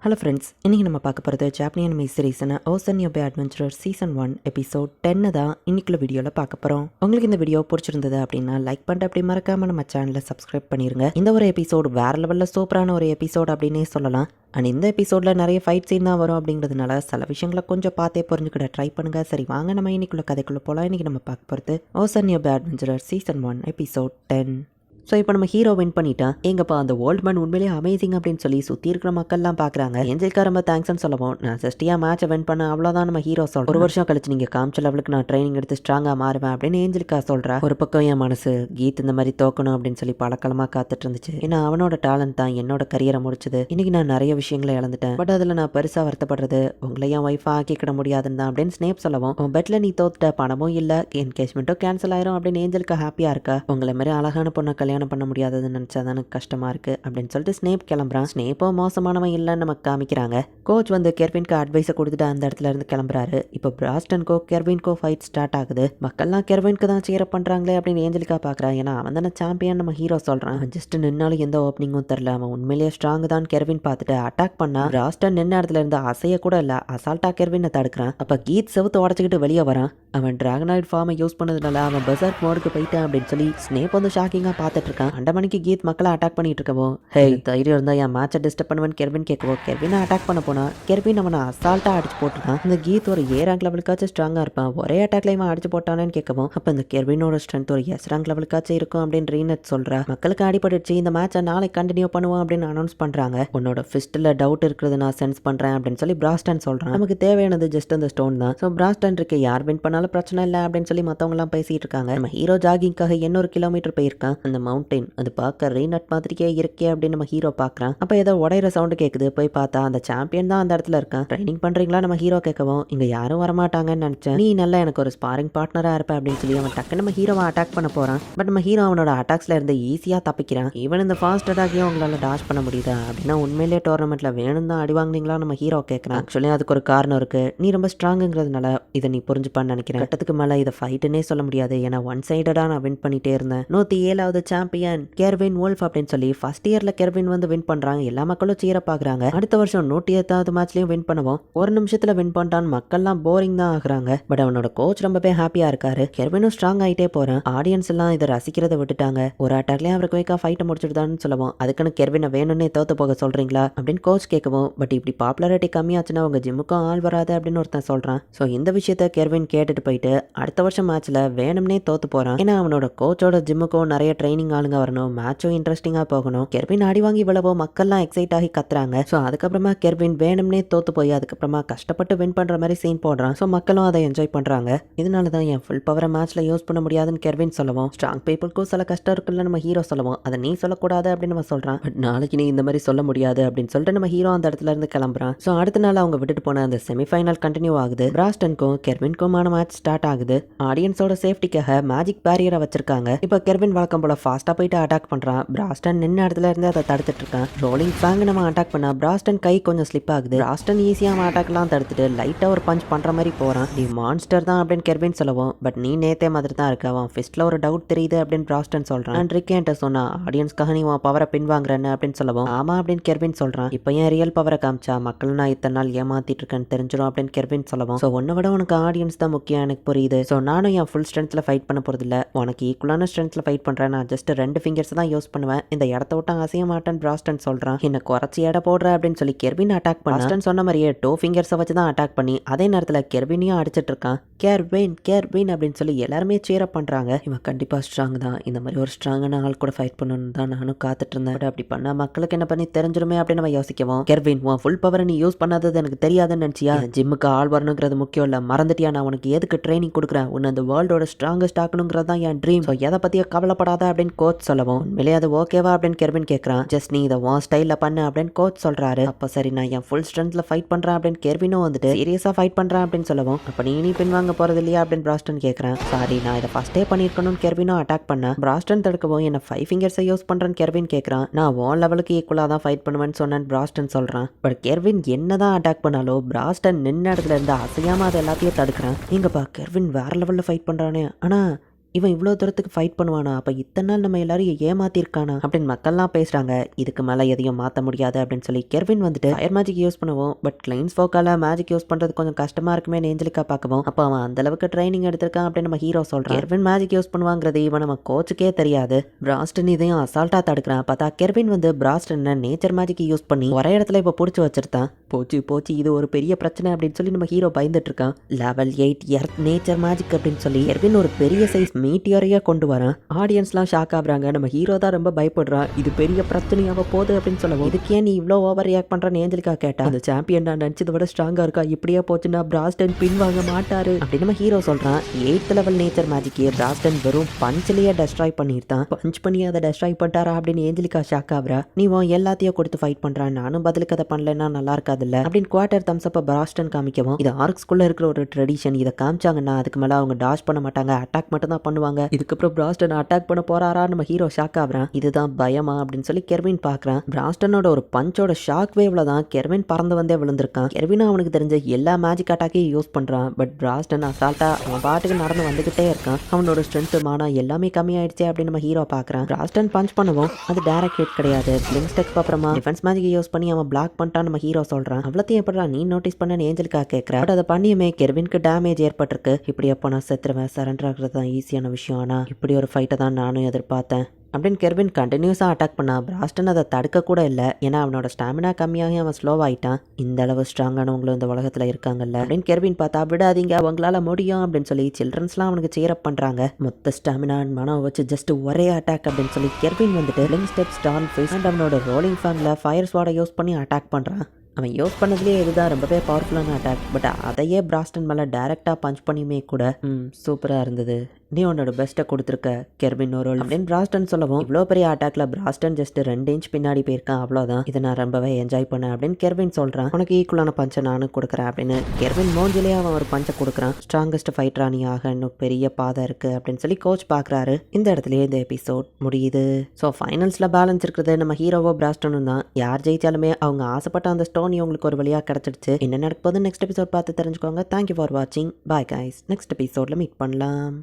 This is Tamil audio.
ஹலோ ஃப்ரெண்ட்ஸ், இன்றைக்கி நம்ம பார்க்க போகிறது ஜாப்பனியன் மை சீரீஸான ocean Yobe adventurer season 1 episode 10 தான் இன்னைக்குள்ள வீடியோவில் பார்க்க போகிறோம். உங்களுக்கு இந்த வீடியோ பிடிச்சிருந்தது அப்படின்னா லைக் பண்ணிட்டு அப்படி மறக்காமல் நம்ம சேனலை சப்ஸ்கிரைப் பண்ணிடுங்க. இந்த ஒரு எபிசோடு வேறு லெவலில் சூப்பரான ஒரு எபிசோட் அப்படின்னே சொல்லலாம். அண்ட் இந்த எபிசோடில் நிறைய ஃபைட் சீன் தான் வரும் அப்படிங்கிறதுனால சில விஷயங்களை கொஞ்சம் பார்த்தே புரிஞ்சுக்கிட்ட ட்ரை பண்ணுங்கள். சரி வாங்க நம்ம இன்னைக்குள்ள கதைக்குள்ளே போகலாம். இன்றைக்கி நம்ம பார்க்க போகிறது ocean Yobe adventurer season 1 episode 10. So இப்போ நம்ம ஹீரோ வின் பண்ணிட்டான். எங்கப்பா அந்த ஓல்ட் மேன் உண்மையிலேயே அமேசிங் அப்படின்னு சொல்லி சுற்றி இருக்கிற மக்கள்லாம் பார்க்குறாங்க. ஏஞ்சலுக்கா ரொம்ப தேங்க்ஸ்னு சொல்லவும், நான் ஜஸ்டியா மேட்சை வின் பண்ண அவ்வளோதான் நம்ம ஹீரோ சொல்கிறேன். ஒரு வருஷம் கழிச்சு நீங்கள் காமிச்ச லெவலுக்கு நான் ட்ரைனிங் எடுத்து ஸ்ட்ராங்காக மாறுவேன் அப்படின்னு ஏஞ்சலுக்கா சொல்கிறா. ஒரு பக்கம் என் மனசு கீத் இந்த மாதிரி தோக்கணும் அப்படின்னு சொல்லி பழக்கலமாக காத்துட்டு இருந்துச்சு. ஏன்னா அவனோட டேலண்ட் தான் என்னோட கரியரை முடிச்சது. இன்னைக்கு நான் நிறைய விஷயங்களை இழந்துட்டேன். பட் அதில் நான் பெருசாக வருத்தப்படுறது உங்களை என் ஒய்ஃபாக ஆக்கிக்கிட முடியாதுன்னு தான் அப்படின்னு ஸ்னேப் சொல்லவும், உன் பெட்டில் நீ தோத்துட்ட, பணமும் இல்லை, என்கேஜ்மெண்ட்டும் கேன்சல் ஆயிரும் அப்படின்னு ஏஞ்சலுக்கா ஹாப்பியாக இருக்கா. உங்களை மாதிரி அழகான பொண்ணை கல்யாணம் பண்ண முடியாதுன்னு நினச்சாதான் எனக்கு கஷ்டமாக இருக்குது அப்படின்னு சொல்லிட்டு ஸ்னேப் கிளம்புறான். ஸ்னேப்போ மோசமானவன் இல்லைன்னு நமக்கு காமிக்கிறாங்க. கோச் வந்து கெர்வின்க்கு அட்வைஸை கொடுத்துட்டு அந்த இடத்துல இருந்து கிளம்புறாரு. இப்போ பிராஸ்டன்கோ கெர்வின்கோ ஃபைட் ஸ்டார்ட் ஆகுது. மக்கள்லாம் கெர்வின்க்கு தான் சேர பண்ணுறாங்களே அப்படின்னு ஏஞ்சலிக்கா பார்க்குறான். ஏன்னா அவன் தானே சாம்பியன் நம்ம ஹீரோ சொல்கிறான். அவன் ஜஸ்ட் நின்னாலும் எந்த ஓப்பனிங்கும் தெரில. அவன் உண்மையிலேயே ஸ்ட்ராங் தான் கெர்வின் பார்த்துட்டு அட்டாக் பண்ணா. பிராஸ்டன் நின்ன இடத்துல இருந்து அசைய கூட இல்லை, அசால்ட்டா கெர்வினை தடுக்கிறான். அப்போ கீத் செவுத்து உடச்சிக்கிட்டு வெளியே வரான். அவன் டிராகனாய்ட் ஃபார்மை யூஸ் பண்ணதுனால அவன் பெர்சர்க் மோடுக்கு போயிட்டான் அப்படின்னு சொல்லி ஸ்னேப் வந்து ஷாக்கிங்காக பார்த்துட்டு இருக்கான். மணிக்கு கீத் மக்களை அட்டாக் பண்ணிட்டு இருக்கவோ, ஹே தைரியம் இருந்தா என் மேட்சை டிஸ்டர்ப் பண்ணுவேன் கெர்வின் கேட்கவோ, கெர்வினை அட்டாக் பண்ண போனா கெர்வின் அவனை அசால்ட்டா அடிச்சு போட்டுட்டான். இந்த கீத் ஒரு ஏ ரேங்க் லெவலுக்காச்சும் ஸ்ட்ராங்கா இருப்பான், ஒரே அட்டாக்ல இவன் அடிச்சு போட்டானு கேட்கவும், அப்ப இந்த கெர்வினோட ஸ்ட்ரென்த் ஒரு எஸ் ரேங்க் லெவலுக்காச்சும் இருக்கும் அப்படின்னு ரீனட் சொல்றா. மக்களுக்கு அடிபட்டுச்சு, இந்த மேட்சை நாளைக்கு கண்டினியூ பண்ணுவோம் அப்படின்னு அனௌன்ஸ் பண்றாங்க. உன்னோட ஃபிஸ்ட்ல டவுட் இருக்கிறது நான் சென்ஸ் பண்றேன் அப்படின்னு சொல்லி பிராஸ்டன் சொல்றான். நமக்கு தேவையானது ஜஸ்ட் அந்த ஸ்டோன் தான். ஸோ பிராஸ்டன் இருக்கு, யார் வின் பண்ணாலும் பிரச்சனை இல்லை அப்படின்னு சொல்லி மற்றவங்க எல்லாம் பேசிட்டு இருக்காங்க. நம்ம ஹீரோ ஜாகிங்காக 800 கிலோமீட்டர் போயிருக்கான். அந்த மவுண்டைன் அது பார்க்க ரீனட் மாதிரியே இருக்கே அப்படின்னு நம்ம ஹீரோ பார்க்குறான். அப்போ ஏதோ உடையிற சவுண்டு கேட்குது. போய் பார்த்தா அந்த சாம்பியன் தான் அந்த இடத்துல இருக்கான். ட்ரைனிங் பண்ணுறீங்களா நம்ம ஹீரோ கேட்கவும், இங்கே யாரும் வரமாட்டாங்கன்னு நினச்சேன், நீ நல்லா எனக்கு ஒரு ஸ்பாரிங் பார்ட்னராக இருப்ப அப்படின்னு சொல்லி அவன் டக்கு நம்ம ஹீரோவை அட்டாக் பண்ண போகிறான். பட் நம்ம ஹீரோ அவனோட அட்டாக்ஸில் இருந்து ஈஸியாக தப்பிக்கிறான். ஈவன் இந்த ஃபாஸ்ட் அட்டாக்கையும் உங்களால் டாஷ் பண்ண முடியுதா அப்படின்னா உண்மையிலேயே டோர்னமெண்ட்டில் வேணும் தான் அடி வாங்கினீங்களா நம்ம ஹீரோ கேட்குறான். ஆக்சுவலி அதுக்கு ஒரு காரணம் இருக்குது, நீ ரொம்ப ஸ்ட்ராங்குங்கிறதுனால இதை நீ புரிஞ்சுப்பான்னு நினைக்கிறேன். கட்டத்துக்கு மேலே இதை ஃபைட்டுன்னே சொல்ல முடியாது, ஏன்னா ஒன் சைடடாக நான் வின் பண்ணிட்டே இருந்தேன். 107வது சாம்பியன் கெர்வின் வோல்ஃப் அப்படின்னு சொல்லி ஃபர்ஸ்ட் இயர்ல கெர்வின் வந்து வின் பண்றாங்க. எல்லா மக்களும் சீர பாக்குறாங்க. அடுத்த வருஷம் 108வது மேட்ச்லயும் வின் பண்ணுவோம். ஒரு நிமிஷத்துல வின் பண்ணிட்டான். மக்கள்லாம் போரிங் தான் ஆகுறாங்க. பட் அவனோட கோச் ரொம்பவே ஹாப்பியா இருக்காரு. கெர்வினும் ஸ்ட்ராங் ஆயிட்டே போறான். ஆடியன்ஸ் எல்லாம் இதை ரசிக்கிறத விட்டுட்டாங்க. ஒரு அட்டாக்லயே அவருக்கு குயிக்கா ஃபைட்டை முடிச்சுட்டான்னு சொல்லுவோம். அதுக்குன்னு கெர்வினை வேணும்னே தோத்து போக சொல்றீங்களா அப்படின்னு கோச் கேட்கவும், பட் இப்படி பாப்புலாரிட்டி கம்மியாச்சுன்னா உங்க ஜிம்முக்கும் ஆள் வராது அப்படின்னு ஒருத்தன் சொல்றான். ஸோ இந்த விஷயத்த கெர்வின் கேட்டுட்டு போயிட்டு அடுத்த வருஷம் மேட்ச்ல வேணும்னே தோத்து போறான். ஏன்னா அவனோட கோச்சோட ஜிம்முக்கும் நிறைய ட்ரைனிங் ஆளுங்க வரணும், மேட்சும் இன்ட்ரெஸ்டிங்கா போகணும். கெர்வின் அடி வாங்கி விழவோ மக்கள்லாம் எக்ஸைட் ஆகி கத்துறாங்க. ஸோ அதுக்கப்புறமா கெர்வின் வேணும்னே தோத்து போய் அதுக்கப்புறமா கஷ்டப்பட்டு வின் பண்ற மாதிரி சீன் போடுறான். ஸோ மக்களும் அதை என்ஜாய் பண்றாங்க. இதனால தான் என் ஃபுல் பவரை மேட்ச்ல யூஸ் பண்ண முடியாதுன்னு கெர்வின் சொல்லுவோம். ஸ்ட்ராங் பீப்புளுக்கும் சில கஷ்டம் இருக்குல்ல நம்ம ஹீரோ சொல்லுவோம், அதை நீ சொல்லக்கூடாது அப்படின்னு நம்ம சொல்றான். பட் நாளைக்கு நீ இந்த மாதிரி சொல்ல முடியாது அப்படின்னு சொல்லிட்டு நம்ம ஹீரோ அந்த இடத்துல இருந்து கிளம்புறான். ஸோ அடுத்த நாள் அவங்க விட்டுட்டு போன அந்த செமிஃபைனல் கண்டினியூ ஆகுது. பிராஸ்டனுக்கும் கெர்வின்க்குமான மேட்ச் ஸ்டார்ட் ஆகுது. ஆடியன்ஸோட சேஃப்டிக்காக மேஜிக் பேரியரை வச்சிருக்காங்க. இப்போ கெர்வின் வழக்கம் போல ஃபாஸ்டா போயிட்டு அட்டாக் பண்றான். பிராஸ்டன் நின்ன இடத்துல இருந்து அதை தடுத்துட்டு இருக்கான். ரோலிங் ஃபிளாங் நம்ம அட்டாக் பண்ணா பிராஸ்டன் கை கொஞ்சம் ஸ்லிப் ஆகுது. பிராஸ்டன் ஈஸியா அவன் அட்டாக்லாம் தடுத்துட்டு லைட்டா ஒரு பஞ்ச் பண்ற மாதிரி போறான். நீ மான்ஸ்டர் தான் அப்படின்னு கெர்வின் சொல்லவும், பட் நீ நேத்தே மாதிரி தான் இருக்க, அவன் ஃபிஸ்ட்ல ஒரு டவுட் தெரியுது அப்படின்னு பிராஸ்டன் சொல்றான். நான் ரிக்கேன்ட்ட சொன்னா ஆடியன்ஸ்க்காக நீ உன் பவரை பின்வாங்குறேன்னு அப்படின்னு சொல்லவும், ஆமா அப்படின்னு கெர்வின் சொல்றான். இப்போ ஏன் ரியல் பவரை காமிச்சா மக்கள் நான் இத்தனை நாள் ஏமாத்திட்டு இருக்கேன்னு தெரிஞ்சிடும் அப்படின்னு கெர்வின் சொல்லவும், ஸோ உன்னை விட உனக்கு ஆடியன்ஸ் தான் முக்கியம் எனக்கு புரியுது. ஸோ நானும் என் ஃபுல் ஸ்ட்ரென்த்ல ஃபைட் பண்ண போறது இல்ல, உனக்கு ஈக்குவலான ஸ்ட்ரென்த்ல ஃபைட் பண்றேன். நான் ஜஸ்ட் 2 ஃபிங்கர்ஸ் தான் யூஸ் பண்ணுவேன், இந்த இடத்த விட்டு அசைய மாட்டேன் பிராஸ்டன் சொல்றான். என்ன குறைச்சி எடை போடுற அப்படின்னு சொல்லி கெர்வின் அட்டாக் பண்ணான். சொன்ன மாதிரியே 2 ஃபிங்கர்ஸை வச்சு தான் அட்டாக் பண்ணி அதே நேரத்தில் கெர்வினையும் அடிச்சிட்டு இருக்கான். கெர்வின் கெர்வின் அப்படின்னு சொல்லி எல்லாருமே சேர பண்றாங்க. இவன் கண்டிப்பா ஸ்ட்ராங் தான், இந்த மாதிரி ஒரு ஸ்ட்ராங்கான ஆள் கூட ஃபைட் பண்ணணும்னு தான் நானும் காத்துட்டு இருந்தேன். அப்படி பண்ணா மக்களுக்கு என்ன பண்ணி தெரிஞ்சிருமே அப்படின்னு நம்ம யோசிக்கவும், கெர்வின் உன் ஃபுல் பவரை நீ யூஸ் பண்ணாதது எனக்கு தெரியாதுன்னு நினைச்சியா? ஜிம்முக்கு ஆள் வரணுங்கிறது முக்கியம் இல்ல, மறந்துட்டியா? நான் உனக்கு எதுக்கு ட்ரைனிங் கொடுக்குறேன், உன்னை அந்த வேர்ல்டோட ஸ்ட்ராங்கஸ்ட் ஆக்கணுங்கிறது தான் என் ட்ரீம். ஸோ எதை பத்தியோ கவலைப்படாத அப்படின்னு கோச் சொல்லவும், உண்மையிலே அது ஓகேவா அப்படின்னு கெர்வின் கேட்கறான். ஜஸ்ட் நீ இதை உன் ஸ்டைல்ல பண்ணு அப்படின்னு கோச் சொல்றாரு. அப்போ சரி நான் என் ஃபுல் ஸ்ட்ரென்த்ல ஃபைட் பண்றேன் அப்படின்னு கெர்வினும் வந்துட்டு சீரியஸா ஃபைட் பண்றேன் அப்படின்னு சொல்லவும், அப்ப நீ பின்வாங்க போறது இல்லையா அப்படின்னு பிராஸ்டன் கேட்கறேன். சாரி நான் இதை ஃபர்ஸ்டே பண்ணிருக்கணும்னு கெர்வினும் அட்டாக் பண்ண. பிராஸ்டன் தடுக்கவும் என்ன 5 ஃபிங்கர்ஸை யூஸ் பண்றேன்னு கெர்வின் கேட்கறான். நான் உன் லெவலுக்கு ஈக்குவலா தான் ஃபைட் பண்ணுவேன்னு சொன்னேன் பிராஸ்டன் சொல்றான். பட் கெர்வின் என்னதான் அட்டாக் பண்ணாலும் பிராஸ்டன் நின்ன இடத்துல இருந்து அசையாம அதை எல்லாத்தையும் தடுக்கிறான். இங்கப்பா கெர்வின் வேற லெவல்ல ஃபைட் பண்றானே, ஆனா இவன் இவ்வளோ தூரத்துக்கு ஃபைட் பண்ணுவானா, அப்போ இத்தனை நாள் நம்ம எல்லாரையும் ஏமாத்திருக்கானா அப்படின்னு மக்கள்லாம் பேசுகிறாங்க. இதுக்கு மேலே எதையும் மாற்ற முடியாது அப்படின்னு சொல்லி கெர்வின் வந்துட்டு ஃபயர் மேஜிக் யூஸ் பண்ணுவோம். பட் கிளைன்ஸ் ஃபோக்கால மேஜிக் யூஸ் பண்ணுறது கொஞ்சம் கஷ்டமாக இருக்குமே ஏஞ்சலிக்கா பார்க்கவும், அப்போ அவன் அந்தளவுக்கு ட்ரைனிங் எடுத்திருக்கான் அப்படின்னு நம்ம ஹீரோ சொல்கிறான். கெர்வின் மேஜிக் யூஸ் பண்ணுவாங்கிறது இவன் நம்ம கோச்சுக்கே தெரியாது. பிராஸ்டன் இதையும் அசால்ட்டாக தடுக்கிறான். பார்த்தா கெர்வின் வந்து பிராஸ்டனை நேச்சர் மேஜிக் யூஸ் பண்ணி ஒரே இடத்துல இப்போ பிடிச்சி வச்சிருந்தான். போச்சு இது ஒரு பெரிய பிரச்சனை அப்படின்னு சொல்லி நம்ம ஹீரோ பயந்துட்டு இருக்கான். லெவல் 8 எர்த் நேச்சர் மேஜிக் அப்படின்னு சொல்லி கெர்வின் ஒரு பெரிய சைஸ் மீட்டியரையா கொண்டு வரான். ஆடியன்ஸ்லாம் ஷாக் ஆகுறாங்க. நம்ம ஹீரோ தான் ரொம்ப பயப்படுறான். இது பெரிய பிரச்சனையாக போகுது அப்படின்னு சொல்லவும், இதுக்கே நீ இவ்வளோ ஓவர் ரியாக்ட் பண்றன்னு ஏஞ்சலிக்கா கேட்டா, அந்த சாம்பியன் நான் நினைச்சதை விட ஸ்ட்ராங்கா இருக்கா, இப்படியே போச்சுன்னா பிராஸ்டன் பின் வாங்க மாட்டாரு அப்படின்னு நம்ம ஹீரோ சொல்றான். 8th லெவல் நேச்சர் மேஜிக்கே பிராஸ்டன் வெறும் பஞ்சிலேயே டெஸ்ட்ராய் பண்ணிருந்தான். பஞ்ச் பண்ணி அதை டெஸ்ட்ராய் பண்ணிட்டாரா அப்படின்னு ஏஞ்சலிக்கா ஷாக் ஆகுறா. நீ எல்லாத்தையும் கொடுத்து ஃபைட் பண்றான், நானும் பதிலுக்கு அதை பண்ணலன்னா நல்லா இருக்காதுல்ல அப்படின்னு குவார்டர் தம்ஸ் அப்ப பிராஸ்டன் காமிக்கவும், இது ஆர்க்ஸ்குள்ள இருக்கிற ஒரு ட்ரெடிஷன். இதை காமிச்சாங்கன்னா அதுக்கு மேல அவங்க டாஷ் பண்ண மாட்டாங்க, அட்டாக் மட்டும் தான் பண்ணுவாங்க. இதுக்கப்புறம் பிராஸ்டன் அட்டாக் பண்ண போறாரா நம்ம ஹீரோ ஷாக் ஆகுறான். இதுதான் பயமா அப்படின்னு சொல்லி கெர்வின் பாக்குறான். பிராஸ்டனோட ஒரு பஞ்சோட ஷாக் வேவ்ல தான் கெர்வின் பறந்து வந்தே விழுந்திருக்கான். கெர்வின் அவனுக்கு தெரிஞ்ச எல்லா மேஜிக் அட்டாக்கையும் யூஸ் பண்றான். பட் பிராஸ்டன் அசால்ட்டா அவன் பாட்டுக்கு நடந்து வந்துகிட்டே இருக்கான். அவனோட ஸ்ட்ரென்த் மானா எல்லாமே கம்மி ஆயிடுச்சு அப்படின்னு நம்ம ஹீரோ பாக்குறான். பிராஸ்டன் பஞ்ச் பண்ணுவோம், அது டைரக்ட் ஹிட் கிடையாது. பிளிங்க் ஸ்டெக் அப்புறமா டிஃபென்ஸ் மேஜிக் யூஸ் பண்ணி அவன் பிளாக் பண்ணிட்டான் நம்ம ஹீரோ சொல்றான். அவ்வளோத்தையும் எப்படா நீ நோட்டீஸ் பண்ண ஏஞ்சலிக்கா கேட்கற. பட் அதை பண்ணியுமே கெர்வினுக்கு டேமேஜ் ஏற்பட்டிருக்கு. இப்படி அப்போ நான் செத்துருவேன், சரண்டர் ஆகிறது தான் ஈஸியான விஷயம். ஆனா இப்படி ஒரு ஃபைட்டை தான் நானும் எதிர்பார்த்தேன் அப்படின்னு கெர்வின் கண்டினியூஸாக அட்டாக் பண்ணா. பிராஸ்டன் அதை தடுக்க கூட இல்லை. ஏன்னா அவனோட ஸ்டாமினா கம்மியாகி அவன் ஸ்லோவாயிட்டான். இந்த அளவு ஸ்ட்ராங்கானவங்களும் இந்த உலகத்தில் இருக்காங்கல்ல அப்படின்னு கெர்வின் பார்த்தா, விடாதீங்க அவங்களால முடியும் அப்படின்னு சொல்லி சில்ட்ரன்ஸ்லாம் அவனுக்கு சேரப் பண்ணுறாங்க. மொத்த ஸ்டாமினா மனம் வச்சு ஜஸ்ட் ஒரே அட்டாக் அப்படின்னு சொல்லி கெர்வின் வந்துட்டு லிங்க் ஸ்டெப் ஸ்டார்ன் ஃபேஸ் அண்ட் அவனோட ரோலிங் ஃபேன்ல ஃபயர் ஸ்வாடை யூஸ் பண்ணி அட்டாக் பண்ணுறான். அவன் யூஸ் பண்ணதுலேயே இதுதான் ரொம்பவே பவர்ஃபுல்லான அட்டாக். பட் அதையே பிராஸ்டன் மேலே டைரெக்டாக பஞ்ச் பண்ணியுமே கூட சூப்பராக இருந்தது, நீ உன்னோட பெஸ்ட்டை கொடுத்துருக்க கெர்வின் ஒரு அப்படின்னு பிராஸ்டன் சொல்லவும், இவ்வளோ பெரிய அட்டாக்ல பிராஸ்டன் ஜஸ்ட் 2 இன்ச் பின்னாடி போயிருக்கான், அவ்வளோதான். இதை நான் ரொம்பவே என்ஜாய் பண்ணேன் அப்படின்னு கெர்வின் சொல்கிறான். உனக்கு ஈக்குவலான பஞ்சை நானும் கொடுக்குறேன் அப்படின்னு கெர்வின் மோஞ்சிலே அவன் ஒரு பஞ்சை கொடுக்குறான். ஸ்ட்ராங்கஸ்ட் ஃபைட்டரா நீ ஆக இன்னும் பெரிய பாதை இருக்குது அப்படின்னு சொல்லி கோச் பார்க்குறாரு. இந்த இடத்துலயே இந்த எபிசோட் முடியுது. ஸோ ஃபைனல்ஸில் பேலன்ஸ் இருக்கிறது நம்ம ஹீரோவோ பிராஸ்டனும் தான். யார் ஜெயிச்சாலுமே அவங்க ஆசைப்பட்ட அந்த ஸ்டோன் உங்களுக்கு ஒரு வழியாக கிடச்சிடுச்சு. என்ன நடக்க போது நெக்ஸ்ட் எபிசோட் பார்த்து தெரிஞ்சுக்கோங்க. தேங்க்யூ ஃபார் வாட்சிங். பாய் கைஸ், நெக்ஸ்ட் எபிசோடில் மீட் பண்ணலாம்.